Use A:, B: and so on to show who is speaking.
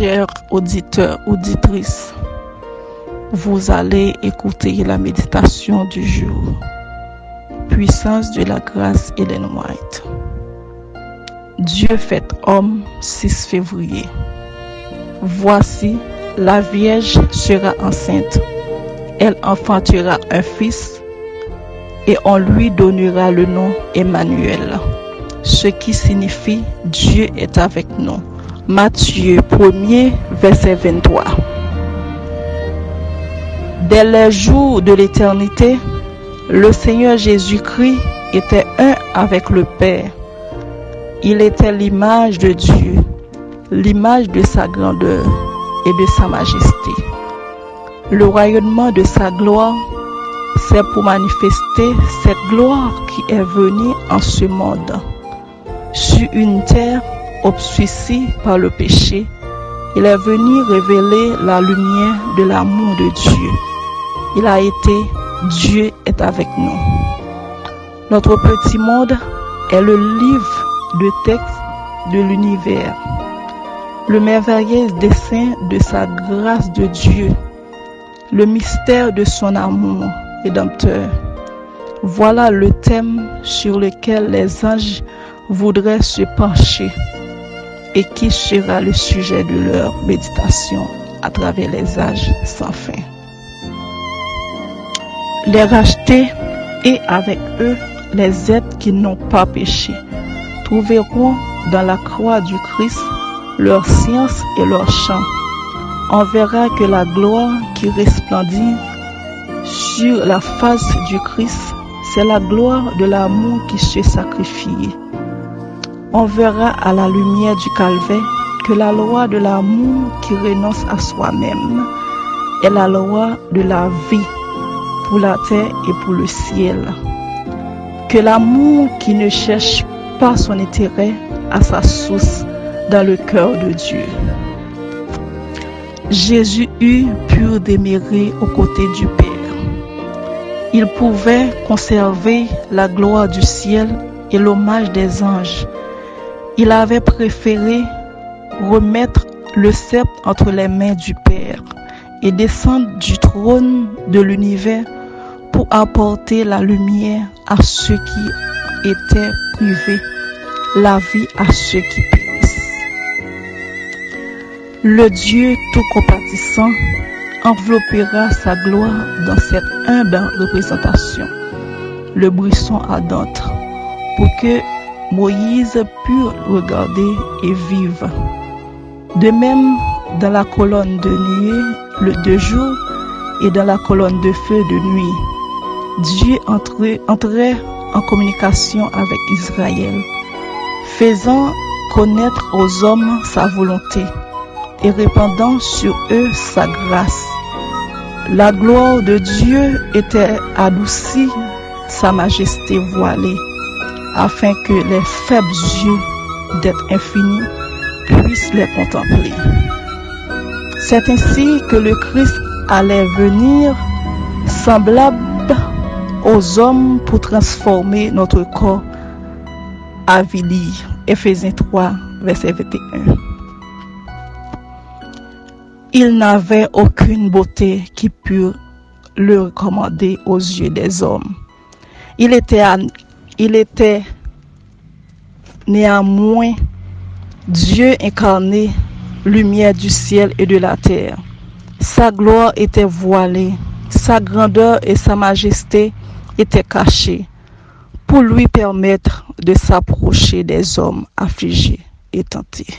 A: Chers auditeurs, auditrices, vous allez écouter la méditation du jour. Puissance de la grâce, Ellen White. Dieu fait homme, 6 février. Voici, la Vierge sera enceinte. Elle enfantera un fils et on lui donnera le nom Emmanuel, ce qui signifie Dieu est avec nous. Matthieu 1er, verset 23. Dès les jours de l'éternité, le Seigneur Jésus-Christ était un avec le Père. Il était l'image de Dieu, l'image de sa grandeur et de sa majesté. Le rayonnement de sa gloire, c'est pour manifester cette gloire qui est venue en ce monde, sur une terre obscurcie par le péché. Il est venu révéler la lumière de l'amour de Dieu. Il a été Dieu est avec nous. Notre petit monde est le livre de texte de l'univers, le merveilleux dessein de sa grâce de Dieu, le mystère de son amour rédempteur. Voilà le thème sur lequel les anges voudraient se pencher et qui sera le sujet de leur méditation à travers les âges sans fin. Les rachetés et avec eux les êtres qui n'ont pas péché trouveront dans la croix du Christ leur science et leur chant. On verra que la gloire qui resplendit sur la face du Christ, c'est la gloire de l'amour qui se sacrifie. On verra à la lumière du calvaire que la loi de l'amour qui renonce à soi-même est la loi de la vie pour la terre et pour le ciel. Que l'amour qui ne cherche pas son intérêt a sa source dans le cœur de Dieu. Jésus eut pur demeurer aux côtés du Père. Il pouvait conserver la gloire du ciel et l'hommage des anges. Il avait préféré remettre le sceptre entre les mains du Père et descendre du trône de l'univers pour apporter la lumière à ceux qui étaient privés, la vie à ceux qui périssent. Le Dieu tout compatissant enveloppera sa gloire dans cette humble représentation, le buisson ardente, pour que Moïse put regarder et vivre. De même, dans la colonne de nuée de jour et dans la colonne de feu de nuit, Dieu entrait en communication avec Israël, faisant connaître aux hommes sa volonté et répandant sur eux sa grâce. La gloire de Dieu était adoucie, sa majesté voilée, afin que les faibles yeux d'être infini puissent les contempler. C'est ainsi que le Christ allait venir semblable aux hommes pour transformer notre corps avili. Éphésiens 3, verset 21. Il n'avait aucune beauté qui pût le recommander aux yeux des hommes. Il était néanmoins Dieu incarné, lumière du ciel et de la terre. Sa gloire était voilée, sa grandeur et sa majesté étaient cachées pour lui permettre de s'approcher des hommes affligés et tentés.